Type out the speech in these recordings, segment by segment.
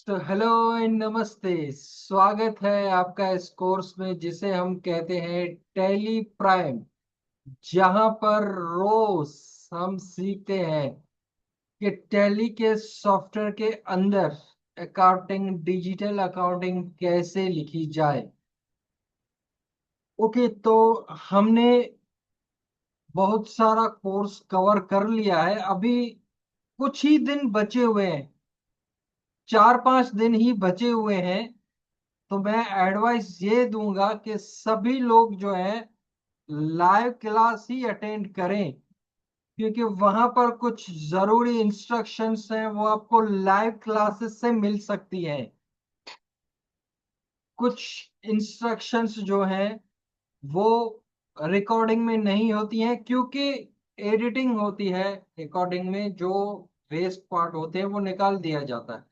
तो hello and नमस्ते। स्वागत है आपका इस कोर्स में जिसे हम कहते हैं टैली प्राइम, जहां पर रोज हम सीखते हैं कि टैली के सॉफ्टवेयर के अंदर अकाउंटिंग, डिजिटल अकाउंटिंग कैसे लिखी जाए। ओके, तो हमने बहुत सारा कोर्स कवर कर लिया है। अभी कुछ ही दिन बचे हुए हैं, 4-5 दिन ही बचे हुए हैं। तो मैं एडवाइस ये दूंगा कि सभी लोग जो है लाइव क्लास ही अटेंड करें, क्योंकि वहां पर कुछ जरूरी इंस्ट्रक्शंस हैं वो आपको लाइव क्लासेस से मिल सकती हैं। कुछ इंस्ट्रक्शंस जो हैं वो रिकॉर्डिंग में नहीं होती हैं, क्योंकि एडिटिंग होती है। रिकॉर्डिंग में जो वेस्ट पार्ट होते हैं वो निकाल दिया जाता है।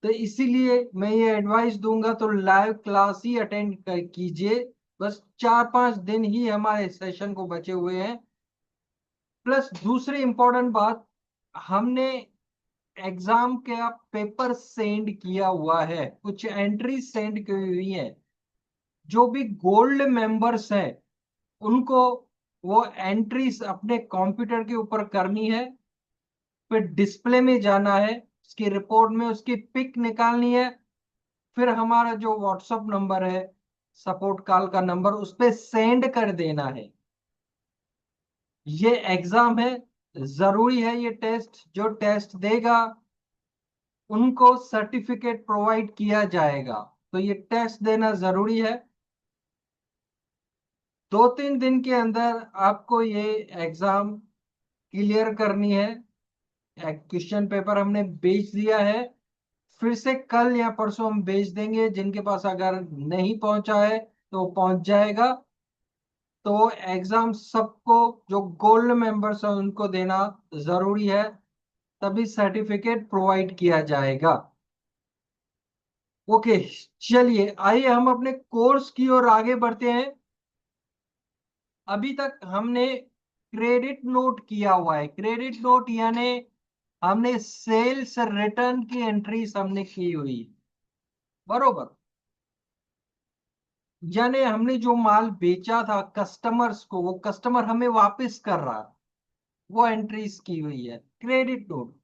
तो इसीलिए मैं ये एडवाइस दूंगा, तो लाइव क्लास ही अटेंड कीजिए। बस 4-5 दिन ही हमारे सेशन को बचे हुए हैं। प्लस दूसरी इंपॉर्टेंट बात, हमने एग्जाम का पेपर सेंड किया हुआ है, कुछ एंट्री सेंड की हुई है। जो भी गोल्ड मेंबर्स हैं उनको वो एंट्रीज अपने कंप्यूटर के ऊपर करनी है। फिर डिस्प्ले में जाना है, उसकी रिपोर्ट में उसकी पिक निकालनी है। फिर हमारा जो व्हाट्सएप नंबर है, सपोर्ट कॉल का नंबर, उस पर सेंड कर देना है। ये एग्जाम है, जरूरी है। ये टेस्ट, जो टेस्ट देगा उनको सर्टिफिकेट प्रोवाइड किया जाएगा। तो ये टेस्ट देना जरूरी है। 2-3 दिन के अंदर आपको ये एग्जाम क्लियर करनी है। क्वेश्चन पेपर हमने भेज दिया है, फिर से कल या परसों हम भेज देंगे। जिनके पास अगर नहीं पहुंचा है तो पहुंच जाएगा। तो एग्जाम सबको, जो गोल्ड मेंबर्स हैं उनको देना जरूरी है, तभी सर्टिफिकेट प्रोवाइड किया जाएगा। ओके, चलिए आइए हम अपने कोर्स की ओर आगे बढ़ते हैं। अभी तक हमने क्रेडिट नोट किया हुआ है। क्रेडिट नोट यानी हमने सेल्स रिटर्न की एंट्रीज हमने की हुई है, बरोबर। यानी हमने जो माल बेचा था कस्टमर्स को, वो कस्टमर हमें वापस कर रहा है, वो एंट्रीज की हुई है क्रेडिट नोट,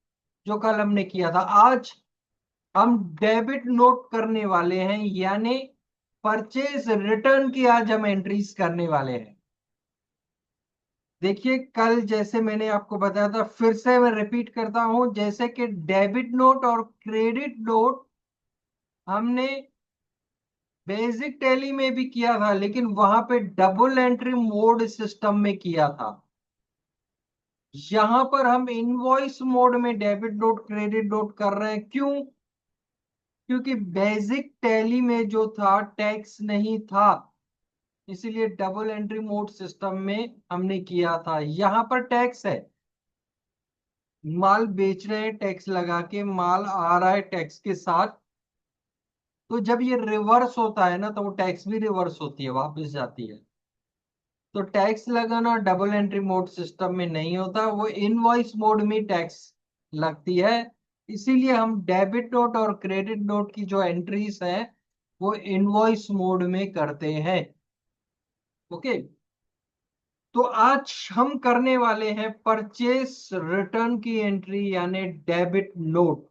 जो कल हमने किया था। आज हम डेबिट नोट करने वाले हैं, यानी परचेज रिटर्न की आज हम एंट्रीज करने वाले हैं। देखिए, कल जैसे मैंने आपको बताया था, फिर से मैं रिपीट करता हूं, जैसे कि डेबिट नोट और क्रेडिट नोट हमने बेसिक टैली में भी किया था, लेकिन वहां पे डबल एंट्री मोड सिस्टम में किया था। यहां पर हम इनवॉइस मोड में डेबिट नोट, क्रेडिट नोट कर रहे हैं। क्यों? क्योंकि बेसिक टैली में जो था टैक्स नहीं था, इसीलिए डबल एंट्री मोड सिस्टम में हमने किया था। यहां पर टैक्स है, माल बेच रहे हैं टैक्स लगा के, माल आ रहा है टैक्स के साथ। तो जब ये रिवर्स होता है ना, तो वो टैक्स भी रिवर्स होती है, वापस जाती है। तो टैक्स लगाना डबल एंट्री मोड सिस्टम में नहीं होता, वो इनवॉइस मोड में टैक्स लगती है। इसीलिए हम डेबिट नोट और क्रेडिट नोट की जो एंट्रीज है वो इनवॉइस मोड में करते हैं। ओके, तो आज हम करने वाले हैं परचेस रिटर्न की एंट्री, यानी डेबिट नोट।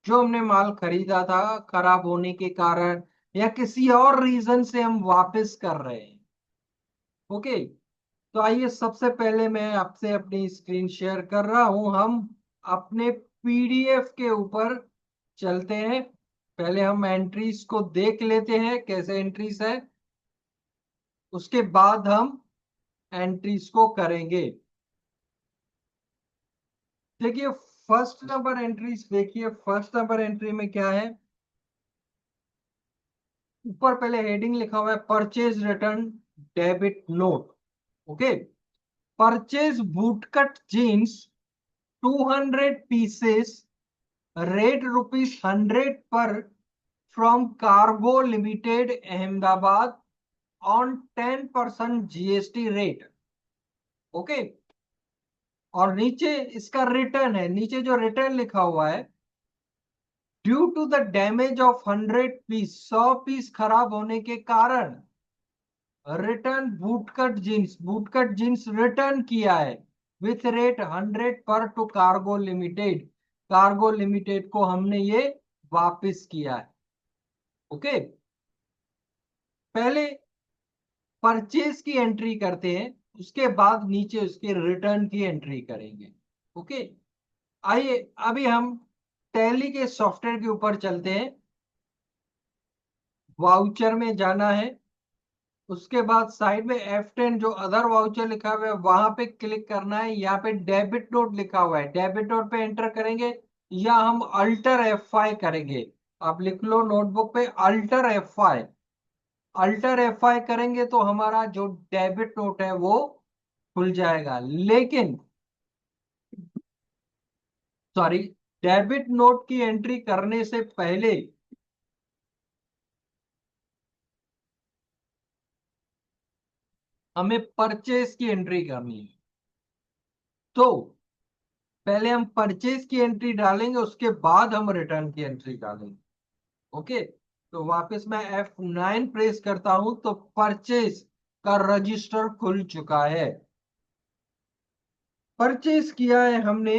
जो हमने माल खरीदा था, खराब होने के कारण या किसी और रीजन से हम वापस कर रहे हैं। ओके, तो आइए सबसे पहले मैं आपसे अपनी स्क्रीन शेयर कर रहा हूं। हम अपने पीडीएफ के ऊपर चलते हैं। पहले हम एंट्रीज को देख लेते हैं कैसे एंट्रीज है, उसके बाद हम एंट्रीज को करेंगे। देखिए, फर्स्ट नंबर एंट्रीज देखिए, फर्स्ट नंबर एंट्री में क्या है। ऊपर पहले हेडिंग लिखा हुआ है purchase return debit note. Okay, purchase bootcut jeans 200 pieces, rate ₹100 पर, from cargo limited Ahmedabad, on 10% GST rate. Okay, और नीचे इसका रिटर्न है। नीचे जो रिटर्न लिखा हुआ है due to the damage of 100 piece, 100 piece खराब होने के कारण रिटर्न बूटकट जींस रिटर्न किया है विथ रेट 100 पर to cargo limited. Cargo limited को हमने ये वापस किया है। ओके, पहले परचेज की एंट्री करते हैं, उसके बाद नीचे उसके रिटर्न की एंट्री करेंगे। ओके, आइए अभी हम टैली के सॉफ्टवेयर के ऊपर चलते हैं। वाउचर में जाना है, उसके बाद साइड में F10 जो अदर वाउचर लिखा हुआ है वहां पे क्लिक करना है। यहाँ पे डेबिट नोट लिखा हुआ है, डेबिट नोट पे एंटर करेंगे या हम अल्टर F5 करेंगे। आप लिख लो नोटबुक पे अल्टर F5। अल्टर F5 करेंगे तो हमारा जो डेबिट नोट है वो खुल जाएगा। लेकिन सॉरी, डेबिट नोट की एंट्री करने से पहले हमें परचेज की एंट्री करनी है। तो पहले हम परचेज की एंट्री डालेंगे, उसके बाद हम रिटर्न की एंट्री डालेंगे। ओके, तो वापस मैं F9 प्रेस करता हूं तो परचेज का रजिस्टर खुल चुका है। परचेज किया है हमने,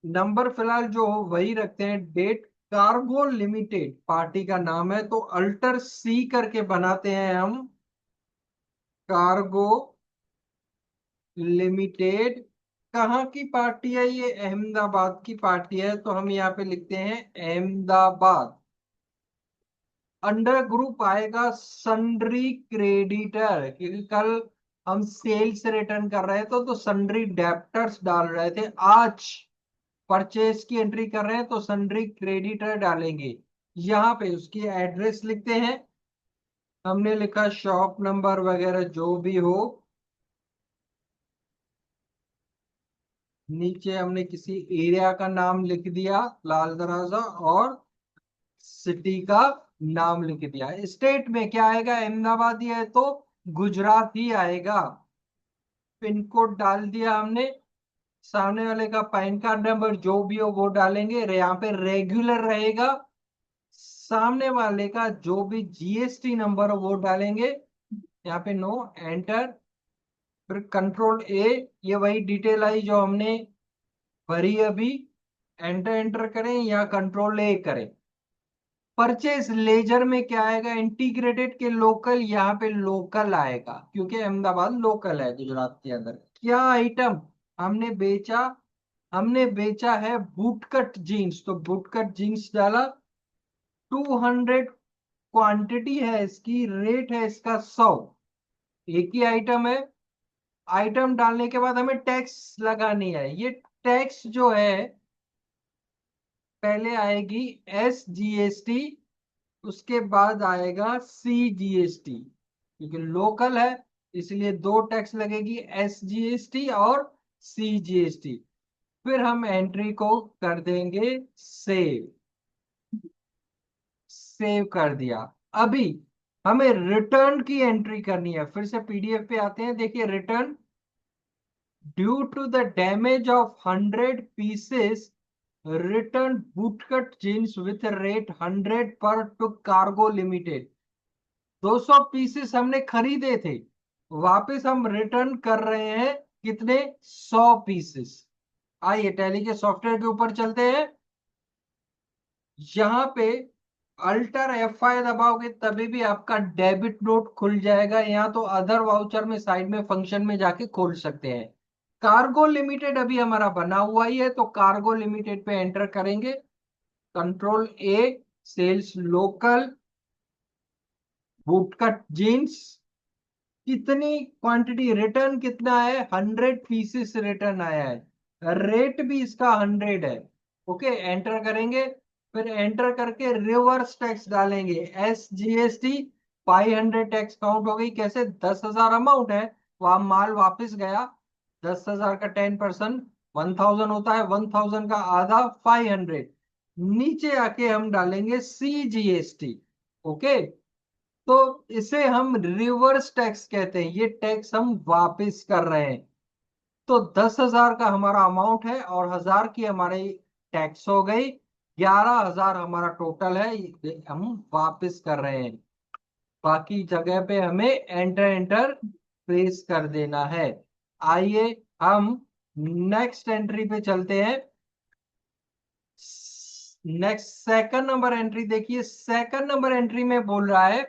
नंबर फिलहाल जो हो वही रखते हैं, डेट कार्गो लिमिटेड पार्टी का नाम है तो अल्टर C करके बनाते हैं हम, कार्गो लिमिटेड। कहाँ की पार्टी है ये? अहमदाबाद की पार्टी है तो हम यहाँ पे लिखते हैं अहमदाबाद। अंडर ग्रुप आएगा सन्ड्री क्रेडिटर, क्योंकि कल हम सेल्स रिटर्न कर रहे थे तो सन्ड्री डेप्टर्स डाल रहे थे, आज परचेज की एंट्री कर रहे हैं तो सन्ड्री क्रेडिटर डालेंगे। यहाँ पे उसकी एड्रेस लिखते हैं, हमने लिखा शॉप नंबर वगैरह जो भी हो, नीचे हमने किसी एरिया का नाम लिख दिया लाल दरवाजा, और सिटी का नाम लिख दिया। स्टेट में क्या आएगा? अहमदाबाद ही है तो गुजरात ही आएगा। पिन कोड डाल दिया हमने, सामने वाले का पैन कार्ड नंबर जो भी हो वो डालेंगे, यहाँ पे रेगुलर रहेगा। सामने वाले का जो भी जीएसटी नंबर हो वो डालेंगे, यहाँ पे नो, एंटर। फिर कंट्रोल ए, ये वही डिटेल आई जो हमने भरी अभी, एंटर एंटर करें या कंट्रोल ए करें। परचेज लेजर में क्या आएगा? इंटीग्रेटेड के लोकल, यहाँ पे लोकल आएगा क्योंकि अहमदाबाद लोकल है गुजरात के अंदर। क्या आइटम हमने बेचा? हमने बेचा है बूटकट जीन्स, तो बूटकट जीन्स डाला। 200 क्वांटिटी है इसकी, रेट है इसका 100। एक ही आइटम है। आइटम डालने के बाद हमें टैक्स लगानी है। ये टैक्स जो है पहले आएगी SGST, उसके बाद आएगा CGST, क्योंकि लोकल है इसलिए दो टैक्स लगेगी, SGST और CGST। फिर हम एंट्री को कर देंगे सेव। सेव कर दिया। अभी हमें रिटर्न की एंट्री करनी है, फिर से PDF पे आते हैं, देखिए return, due to the damage of 100 pieces return bootcut jeans with rate 100 पर टू कार्गो लिमिटेड। 200 पीसेस हमने खरीदे थे, वापस हम रिटर्न कर रहे हैं कितने? 100 पीसेस। आइए टैली के सॉफ्टवेयर के ऊपर चलते हैं। यहाँ पे अल्टर F5 दबाओगे तभी भी आपका डेबिट नोट खुल जाएगा, यहाँ तो अदर वाउचर में साइड में फंक्शन में जाके खोल सकते हैं। कार्गो लिमिटेड अभी हमारा बना हुआ ही है तो कार्गो लिमिटेड पे एंटर करेंगे, control A, sales local, bootcut jeans. कितनी क्वांटिटी रिटर्न कितना है? 100 पीसेस रिटर्न आया है, रेट भी इसका 100 है। ओके, एंटर करेंगे, फिर एंटर करके रिवर्स टैक्स डालेंगे, SGST। 500 टैक्स काउंट हो गई, कैसे? 10,000 अमाउंट है, वहां माल वापस गया। 10,000 का 10% 1000 होता है, 1000 का आधा 500। नीचे आके हम डालेंगे CGST। ओके, तो इसे हम रिवर्स टैक्स कहते हैं, ये टैक्स हम वापस कर रहे हैं। तो 10,000 का हमारा अमाउंट है और 1000 की हमारी टैक्स हो गई। 11,000 हमारा टोटल है, ये हम वापस कर रहे हैं। बाकी जगह पे हमें एंटर एंटर प्रेस कर देना है। आइए हम नेक्स्ट एंट्री पे चलते हैं। नेक्स्ट सेकंड नंबर एंट्री देखिए, सेकंड नंबर एंट्री में बोल रहा है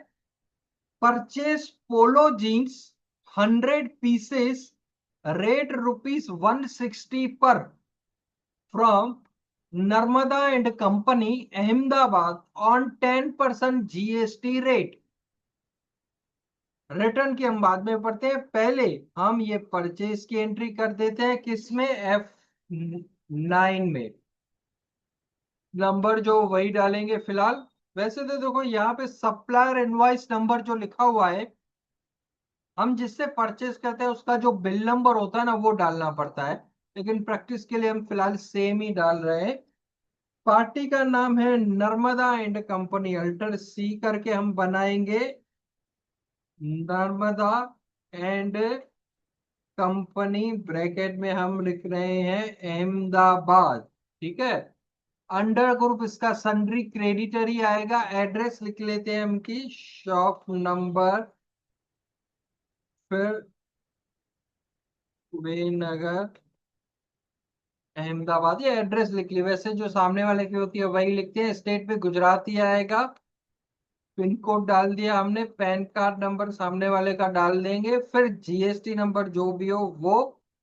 परचेज पोलो जीन्स 100 पीसेस, रेट ₹160 पर, from Narmada and company Ahmedabad on 10% GST rate. Return की हम बाद में पढ़ते हैं, पहले हम ये परचेज की एंट्री कर देते हैं किसमें, F9 में। नंबर जो वही डालेंगे फिलहाल। वैसे तो देखो यहाँ पे सप्लायर इनवॉइस नंबर जो लिखा हुआ है, हम जिससे परचेज करते हैं उसका जो बिल नंबर होता है ना वो डालना पड़ता है, लेकिन प्रैक्टिस के लिए हम फिलहाल सेम ही डाल रहे हैं। पार्टी का नाम है नर्मदा एंड कंपनी, अल्टर सी करके हम बनाएंगे नर्मदा एंड कंपनी, ब्रैकेट में हम लिख रहे हैं अहमदाबाद। ठीक है। अंडर ग्रुप इसका सन्ड्री क्रेडिटर ही आएगा। एड्रेस लिख लेते हैं हम की शॉप नंबर, फिर नगर अहमदाबाद, ये एड्रेस लिख ली। वैसे जो सामने वाले की होती है वही लिखते हैं। स्टेट पे गुजराती आएगा। पिन कोड डाल दिया हमने, पैन कार्ड नंबर सामने वाले का डाल देंगे, फिर जीएसटी नंबर जो भी हो वो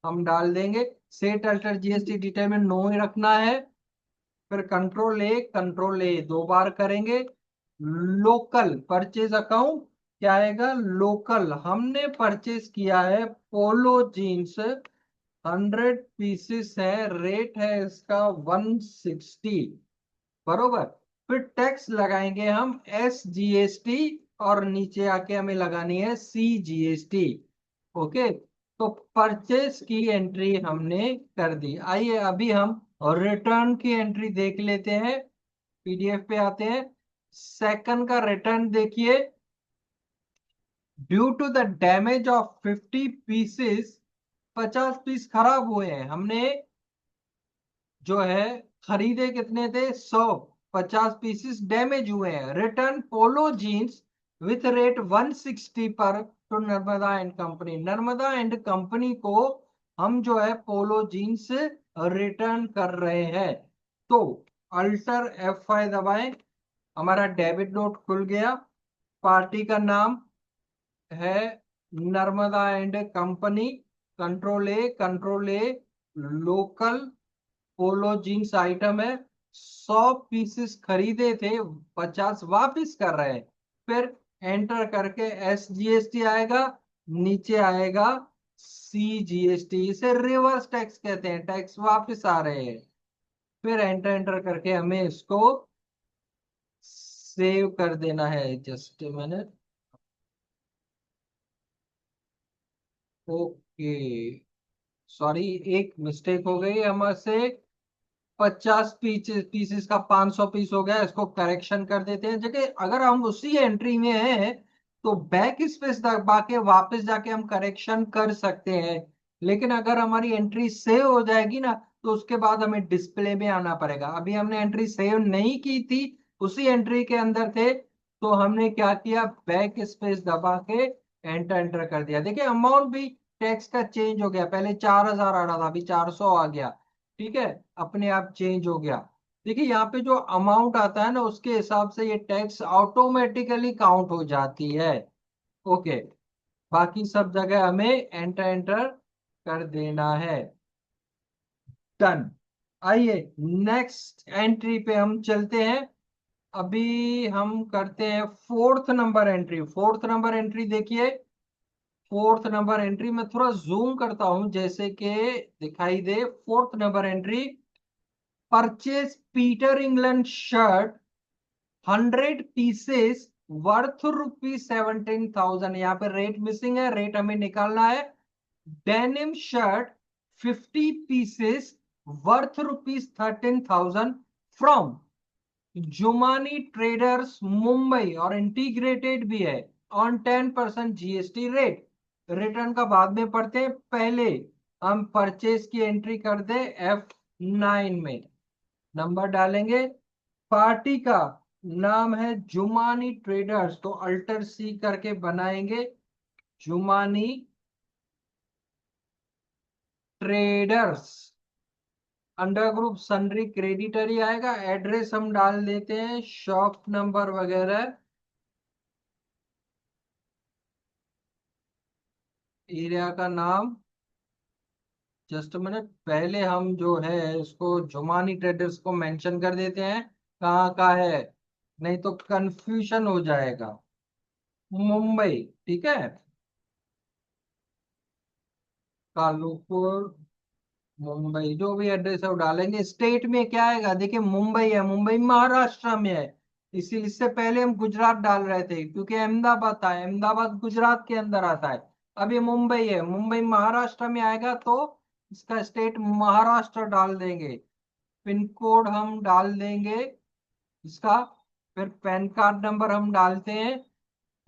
हम डाल देंगे। सेट अल्टर जीएसटी डिटेल में नो ही रखना है। फिर कंट्रोल ए 2 बार करेंगे। लोकल परचेज अकाउंट क्या आएगा, लोकल हमने परचेज किया है पोलो जीन्स, 100 पीसेस है, रेट है इसका 160, बरोबर। फिर टैक्स लगाएंगे हम SGST, और नीचे आके हमें लगानी है CGST। ओके, तो परचेस की एंट्री हमने कर दी। आइए अभी हम रिटर्न की एंट्री देख लेते हैं। PDF पे आते हैं, सेकंड का रिटर्न देखिए। Due to the damage of 50 pieces, 50 piece खराब हुए हैं। हमने जो है खरीदे कितने थे, 100, 50 पीसेस डैमेज हुए हैं। Return polo jeans with rate 160 पर to Narmada and company. Narmada and company को हम जो है पोलो जीन्स रिटर्न कर रहे हैं। तो अल्टर F5 दबाएं, हमारा डेबिट नोट खुल गया। पार्टी का नाम है Narmada and company, control A local polo jeans item है। 100 पीसेस खरीदे थे, 50 वापिस कर रहे हैं। फिर एंटर करके SGST आएगा, नीचे आएगा CGST, इसे रिवर्स टैक्स कहते हैं, टैक्स वापिस आ रहे हैं। फिर एंटर एंटर करके हमें इसको सेव कर देना है। जस्ट मैंने, ओके, सॉरी, एक मिस्टेक हो गई हमसे। 50 पीसेस का 500 पीस हो गया, इसको करेक्शन कर देते हैं। जगह अगर हम उसी एंट्री में हैं तो बैक स्पेस दबा के वापस जाके हम करेक्शन कर सकते हैं, लेकिन अगर हमारी एंट्री सेव हो जाएगी ना तो उसके बाद हमें डिस्प्ले में आना पड़ेगा। अभी हमने एंट्री सेव नहीं की थी, उसी एंट्री के अंदर थे, तो हमने क्या किया, बैक स्पेस दबा के एंटर एंटर कर दिया। देखिए अमाउंट भी टैक्स का चेंज हो गया, पहले 4,000 आ रहा था, अभी 400 आ गया। ठीक है, अपने आप चेंज हो गया। देखिए यहाँ पे जो अमाउंट आता है ना उसके हिसाब से ये टैक्स ऑटोमेटिकली काउंट हो जाती है। ओके, बाकी सब जगह हमें एंटर एंटर कर देना है। डन। आइए नेक्स्ट एंट्री पे हम चलते हैं। अभी हम करते हैं fourth number entry. Fourth number entry देखिए, फोर्थ नंबर एंट्री में थोड़ा जूम करता हूं जैसे कि दिखाई दे। Fourth number entry, purchase Peter England shirt 100 pieces worth ₹17,000। यहाँ पे रेट मिसिंग है, रेट हमें निकालना है। Denim shirt 50 pieces worth ₹13,000, from Jumani traders Mumbai, और इंटीग्रेटेड भी है, ऑन 10% जीएसटी रेट। रिटर्न का बाद में पढ़ते हैं, पहले हम परचेज की एंट्री कर दे F9 में। नंबर डालेंगे पार्टी का नाम है जुमानी ट्रेडर्स, तो अल्टर सी करके बनाएंगे Jumani traders. Under group sundry creditor ही आएगा। एड्रेस हम डाल देते हैं, शॉप नंबर वगैरह, एरिया का नाम। जस्ट मिनट, पहले हम जो है इसको जुमानी ट्रेडर्स को मेंशन कर देते हैं कहाँ का है, नहीं तो कंफ्यूजन हो जाएगा। मुंबई, ठीक है। कालूपुर, मुंबई, जो भी एड्रेस है वो डालेंगे। स्टेट में क्या आएगा, देखिए मुंबई है, मुंबई महाराष्ट्र में है। इसी इससे पहले हम गुजरात डाल रहे थे क्योंकि अहमदाबाद था, अहमदाबाद गुजरात के अंदर आता है। अब ये मुंबई है, मुंबई महाराष्ट्र में आएगा तो इसका स्टेट महाराष्ट्र डाल देंगे। पिन कोड हम डाल देंगे इसका। फिर पैन कार्ड नंबर हम डालते हैं।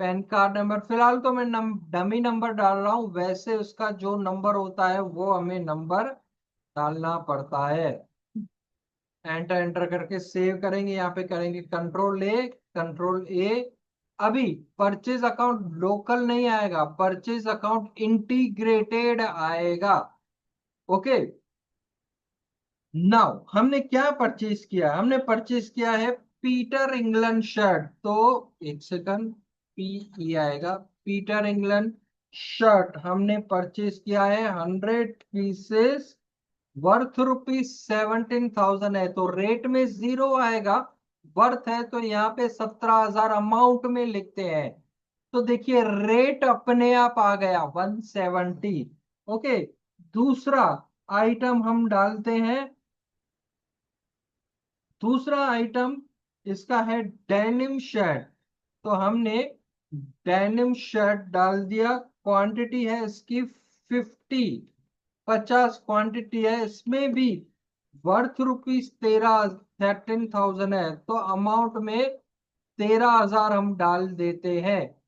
पैन कार्ड नंबर फिलहाल तो मैं डमी नंबर डाल रहा हूँ, वैसे उसका जो नंबर होता है वो हमें नंबर डालना पड़ता है। एंटर एंटर करके सेव करेंगे, यहाँ पे करेंगे कंट्रोल ए, कंट्रोल ए। अभी परचेज अकाउंट लोकल नहीं आएगा, परचेज अकाउंट इंटीग्रेटेड आएगा। ओके, नाउ हमने क्या परचेज किया, हमने परचेज किया है पीटर इंग्लैंड शर्ट। तो एक सेकंड, पी ई आएगा, पीटर इंग्लैंड शर्ट हमने परचेज किया है 100 पीसेस, वर्थ ₹17,000 है, तो रेट में जीरो आएगा। वर्थ है तो यहाँ पे 17,000 अमाउंट में लिखते हैं। तो देखिए रेट अपने आप आ गया 170। ओके, दूसरा आइटम हम डालते हैं। दूसरा आइटम इसका है डेनिम शर्ट, तो हमने डेनिम शर्ट डाल दिया। क्वांटिटी है इसकी 50, 50 क्वांटिटी है, इसमें भी वर्थ ₹13,000 है, तो अमाउंट में 13,000 हम डाल देते हैं।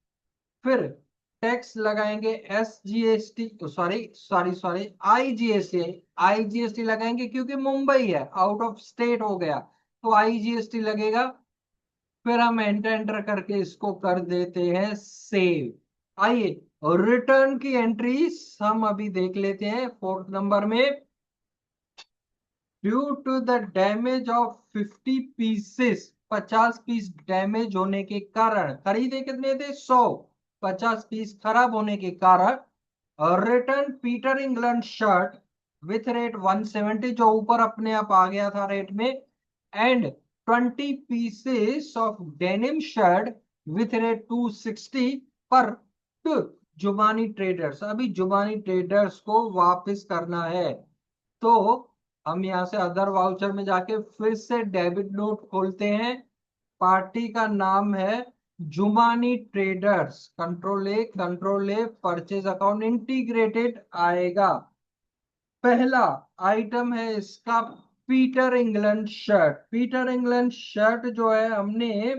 फिर टैक्स लगाएंगे SGST, sorry sorry sorry, IGST, IGST लगाएंगे क्योंकि मुंबई है, आउट ऑफ स्टेट हो गया तो IGST लगेगा। फिर हम एंटर एंटर करके इसको कर देते हैं सेव। आइए रिटर्न की एंट्री हम अभी देख लेते हैं फोर्थ नंबर में। Due to the damage of 50 pieces, 50 piece damage होने के कारण, खरीदे कितने थे 100, 50 पीस खराब होने के कारण return Peter England shirt with rate 170, जो ऊपर अपने आप आ गया था रेट में, and 20 pieces of denim shirt with rate 260 पर टू जुबानी ट्रेडर्स। अभी जुबानी ट्रेडर्स को वापस करना है, तो हम यहाँ से अदर वाउचर में जाके फिर से डेबिट नोट खोलते हैं। पार्टी का नाम है Jumani traders, control A, purchase account integrated आएगा। पहला आइटम है इसका Peter England shirt. Peter England shirt जो है हमने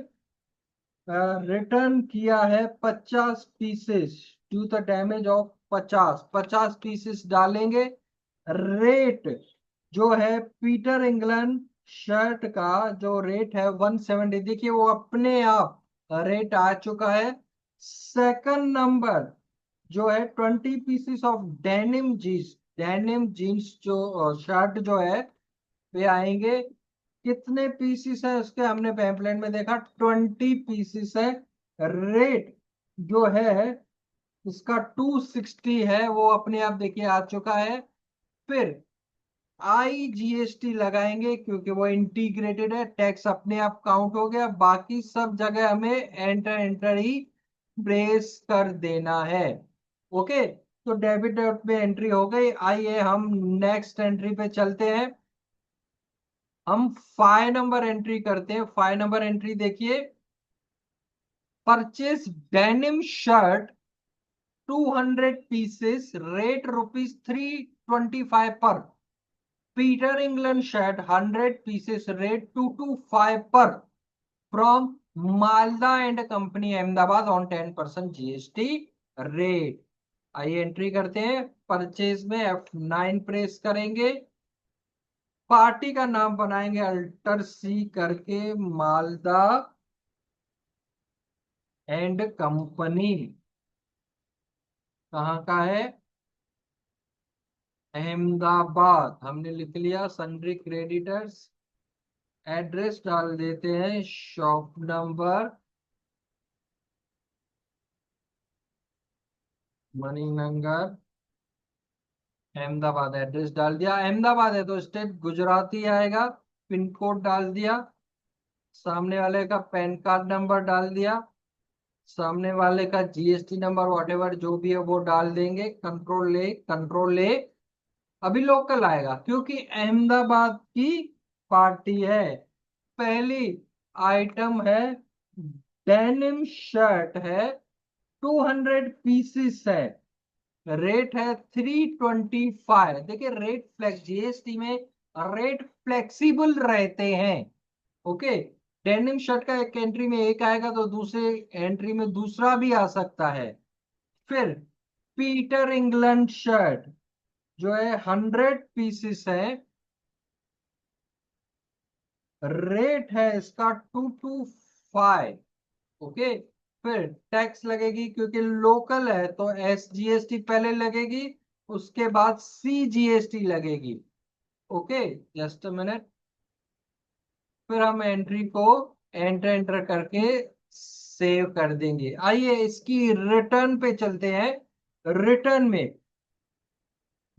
रिटर्न किया है 50 pieces, due the damage of 50, 50 pieces डालेंगे। रेट जो है पीटर इंग्लैंड शर्ट का जो रेट है 170, देखिए वो अपने आप रेट आ चुका है। सेकंड नंबर जो है 20 pieces of denim jeans, denim jeans जो शर्ट जो है वे आएंगे। कितने पीसेस है उसके, हमने पैम्पलेट में देखा 20 पीसेस है। रेट जो है इसका 260 है, वो अपने आप देखिए आ चुका है। फिर IGST लगाएंगे क्योंकि वो इंटीग्रेटेड है, टैक्स अपने आप काउंट हो गया। बाकी सब जगह हमें एंटर एंटर ही प्रेस कर देना है। ओके, तो डेबिट नोट में एंट्री हो गई। आइए हम नेक्स्ट एंट्री पे चलते हैं। हम 5 नंबर एंट्री करते हैं। 5 नंबर एंट्री देखिए, purchase denim shirt 200 pieces, rate ₹325 पर। Peter England shirt 100 pieces, rate 225 पर, from Malda and company Ahmedabad on 10% GST rate. आइए एंट्री करते हैं। परचेज में F9 प्रेस करेंगे। पार्टी का नाम बनाएंगे अल्टर सी करके, मालदा एंड कंपनी। कहाँ का है? अहमदाबाद। हमने लिख लिया। सन्ड्री क्रेडिटर्स, एड्रेस डाल देते हैं, shop number Maninagar Ahmedabad, address डाल दिया। अहमदाबाद है तो स्टेट गुजराती आएगा। पिन कोड डाल दिया। सामने वाले का पैन कार्ड नंबर डाल दिया। सामने वाले का जीएसटी नंबर वॉटेवर जो भी है वो डाल देंगे। कंट्रोल ए, कंट्रोल ए। अभी लोकल आएगा क्योंकि अहमदाबाद की पार्टी है। पहली आइटम है डेनिम शर्ट है, 200 पीसेस है, रेट है 325। देखिए रेट फ्लेक्स, जीएसटी में रेट फ्लेक्सिबल रहते हैं। ओके। डेनिम शर्ट का एक एंट्री में एक आएगा तो दूसरे एंट्री में दूसरा भी आ सकता है। फिर पीटर इंग्लैंड शर्ट जो है 100 पीसेस है, रेट है इसका 225। ओके। फिर टैक्स लगेगी क्योंकि लोकल है तो एसजीएसटी पहले लगेगी, उसके बाद सीजीएसटी लगेगी। ओके। Just a minute. फिर हम एंट्री को एंटर एंटर करके सेव कर देंगे। आइए इसकी रिटर्न पे चलते हैं। रिटर्न में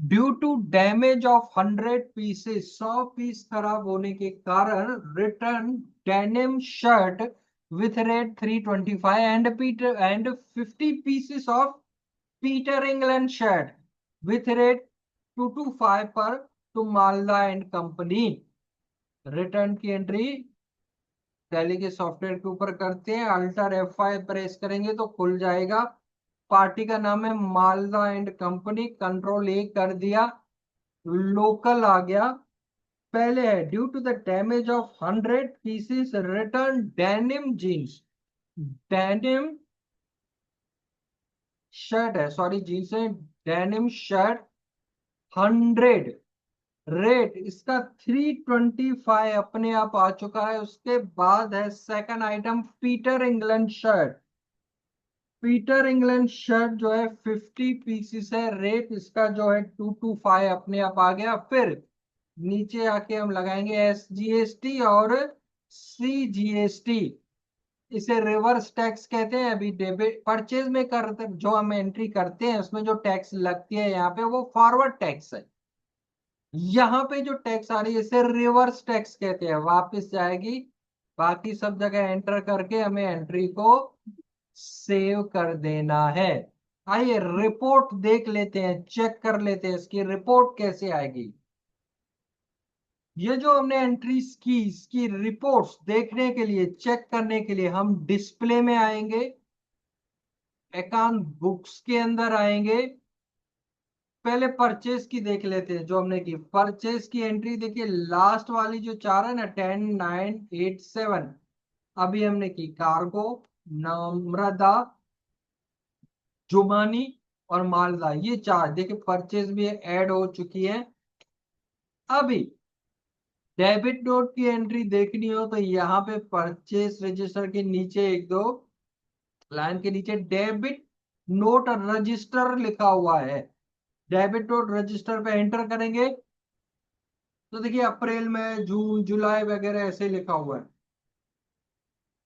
due to damage of 100 pieces, 100 piece खराब होने के कारण return denim shirt with rate 325 and Peter and 50 pieces of Peter England shirt with rate 225 पर to Malda and company. Return की एंट्री टैली के सॉफ्टवेयर के ऊपर करते हैं, अल्टर F5 प्रेस करेंगे तो खुल जाएगा। पार्टी का नाम है Malda and company, control A कर दिया। लोकल आ गया। पहले है due to the damage of 100 pieces return denim jeans, denim shirt है, सॉरी जीन्स है, डेनिम शर्ट 100, रेट इसका 325 अपने आप आ चुका है। उसके बाद है second item Peter England shirt. Peter England shirt जो है 50 पीसेस है, रेट इसका जो है 225 अपने आप आ गया। फिर नीचे आके हम लगाएंगे एसजीएसटी और सीजीएसटी। इसे रिवर्स टैक्स कहते हैं। अभी डेबिट परचेज में करते जो हम एंट्री करते हैं उसमें जो टैक्स लगती है यहाँ पे वो फॉरवर्ड टैक्स है। यहाँ पे जो टैक्स आ रही है इसे रिवर्स टैक्स कहते हैं, वापस जाएगी। बाकी सब जगह एंटर करके हमें एंट्री को सेव कर देना है। आइए रिपोर्ट देख लेते हैं, चेक कर लेते हैं इसकी रिपोर्ट कैसे आएगी। ये जो हमने एंट्रीज की इसकी रिपोर्ट्स देखने के लिए, चेक करने के लिए हम डिस्प्ले में आएंगे, अकाउंट बुक्स के अंदर आएंगे। पहले परचेज की देख लेते हैं जो हमने की। परचेज की एंट्री देखिए, लास्ट वाली जो चार है ना, 10987, अभी हमने की कार्गो, नम्रता, जुमानी और मालदा, ये चार देखिए परचेज भी ऐड हो चुकी है। अभी डेबिट नोट की एंट्री देखनी हो तो यहाँ पे परचेज रजिस्टर के नीचे एक दो लाइन के नीचे डेबिट नोट रजिस्टर लिखा हुआ है। डेबिट नोट रजिस्टर पे एंटर करेंगे तो देखिए अप्रैल में, जून, जुलाई वगैरह ऐसे लिखा हुआ है।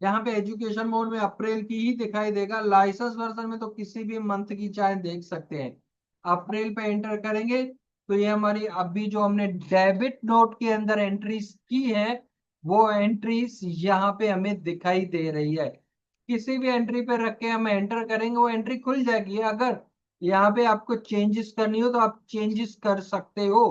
यहाँ पे एजुकेशन मोड में अप्रैल की ही दिखाई देगा। लाइसेंस वर्जन में तो किसी भी मंथ की चाहे देख सकते हैं। अप्रैल पे एंटर करेंगे तो ये हमारी अभी जो हमने डेबिट नोट के अंदर एंट्रीज की है वो एंट्रीज यहाँ पे हमें दिखाई दे रही है। किसी भी एंट्री पे रख के हम एंटर करेंगे वो एंट्री खुल जाएगी। अगर यहाँ पे आपको चेंजेस करनी हो तो आप चेंजेस कर सकते हो।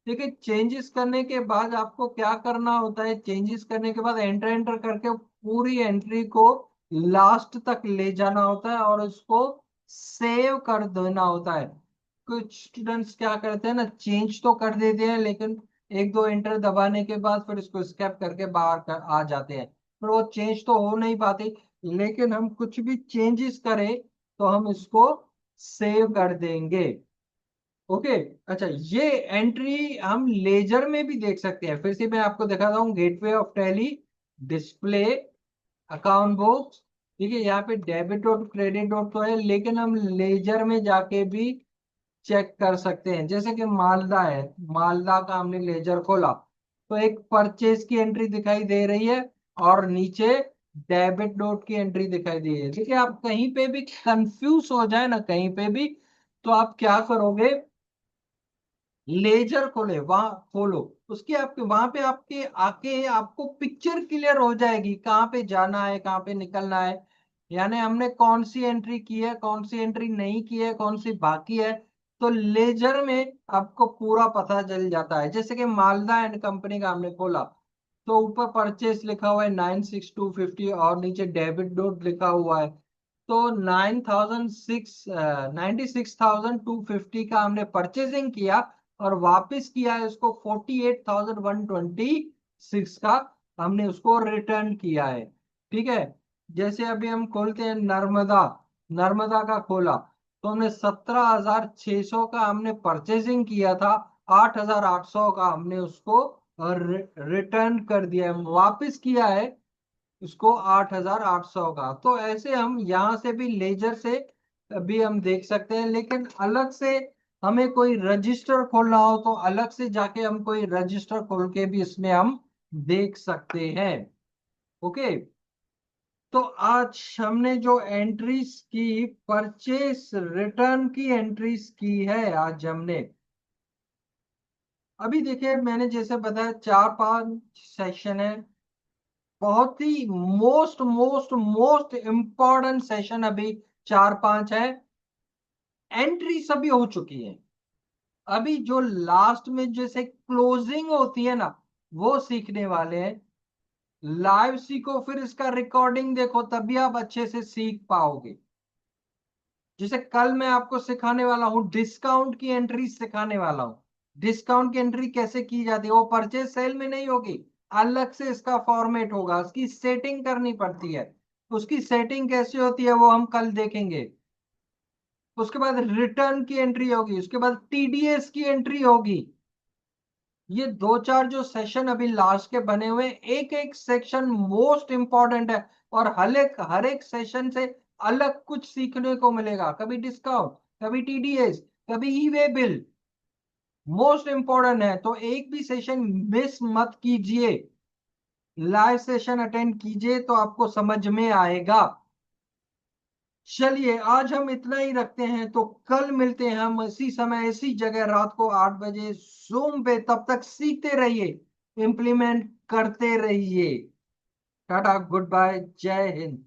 देखिए चेंजेस करने के बाद आपको क्या करना होता है, चेंजेस करने के बाद एंटर एंटर करके पूरी एंट्री को लास्ट तक ले जाना होता है और उसको सेव कर देना होता है। कुछ स्टूडेंट्स क्या करते हैं ना, चेंज तो कर देते हैं लेकिन एक दो एंटर दबाने के बाद फिर इसको स्केप करके आ जाते हैं, फिर वो चेंज तो हो नहीं पाती। लेकिन हम कुछ भी चेंजेस करें तो हम इसको सेव कर देंगे। ओके। अच्छा, ये एंट्री हम लेजर में भी देख सकते हैं। फिर से मैं आपको दिखाता हूँ, gateway of tally, display, account books. ठीक है, यहाँ पे डेबिट और क्रेडिट और तो है, लेकिन हम लेजर में जाके भी चेक कर सकते हैं। जैसे कि मालदा है, मालदा का हमने लेजर खोला तो एक परचेज की एंट्री दिखाई दे रही है और नीचे डेबिट नोट की एंट्री दिखाई दे रही है। देखिए, आप कहीं पे भी कंफ्यूज हो जाए ना, कहीं पे भी, तो आप क्या करोगे, लेजर खोले, वहां खोलो, उसके आपके वहां पे आपके आके आपको पिक्चर क्लियर हो जाएगी, कहाँ पे जाना है, कहाँ पे निकलना है, यानी हमने कौन सी एंट्री की है, कौन सी एंट्री नहीं की है, कौन सी बाकी है। तो लेजर में आपको पूरा पता चल जाता है। जैसे कि मालदा एंड कंपनी का हमने खोला तो ऊपर परचेस लिखा हुआ है 96250 और नीचे डेबिट नोट लिखा हुआ है। तो 96,250 का हमने परचेजिंग किया और वापस किया है उसको 48,126 का हमने उसको रिटर्न किया है। ठीक है। जैसे अभी हम खोलते हैं नर्मदा, नर्मदा का खोला तो हमने 17,600 का हमने परचेजिंग किया था, 8,800 का हमने उसको रिटर्न कर दिया है, वापस किया है उसको 8,800 का। तो ऐसे हम यहां से भी लेजर से भी हम देख सकते हैं, लेकिन अलग से हमें कोई रजिस्टर खोलना हो तो अलग से जाके हम कोई रजिस्टर खोल के भी इसमें हम देख सकते हैं। ओके। तो आज हमने जो एंट्रीज की, परचेस रिटर्न की एंट्रीज की है आज हमने। अभी देखिए, मैंने जैसे बताया 4-5 सेशन है, बहुत ही most most most important session अभी 4-5 है। एंट्री सभी हो चुकी है, अभी जो लास्ट में जैसे क्लोजिंग होती है ना, वो सीखने वाले हैं। लाइव सीखो, फिर इसका रिकॉर्डिंग देखो, तभी आप अच्छे से सीख पाओगे। जैसे कल मैं आपको सिखाने वाला हूँ, डिस्काउंट की एंट्री सिखाने वाला हूँ। डिस्काउंट की एंट्री कैसे की जाती है, वो परचेज सेल में नहीं होगी, अलग से इसका फॉर्मेट होगा, उसकी सेटिंग करनी पड़ती है। उसकी सेटिंग कैसे होती है वो हम कल देखेंगे। उसके बाद रिटर्न की एंट्री होगी, उसके बाद टीडीएस की एंट्री होगी। ये 2-4 जो सेशन अभी लास्ट के बने हुए, एक एक सेक्शन मोस्ट इंपॉर्टेंट है और हर एक सेशन से अलग कुछ सीखने को मिलेगा। कभी डिस्काउंट, कभी टीडीएस, कभी ई वे बिल, मोस्ट इंपॉर्टेंट है। तो एक भी सेशन मिस मत कीजिए, लाइव सेशन अटेंड कीजिए तो आपको समझ में आएगा। चलिए, आज हम इतना ही रखते हैं, तो कल मिलते हैं हम इसी समय इसी जगह रात को 8 बजे जूम पे। तब तक सीखते रहिए, इंप्लीमेंट करते रहिए। टाटा, गुड बाय, जय हिंद।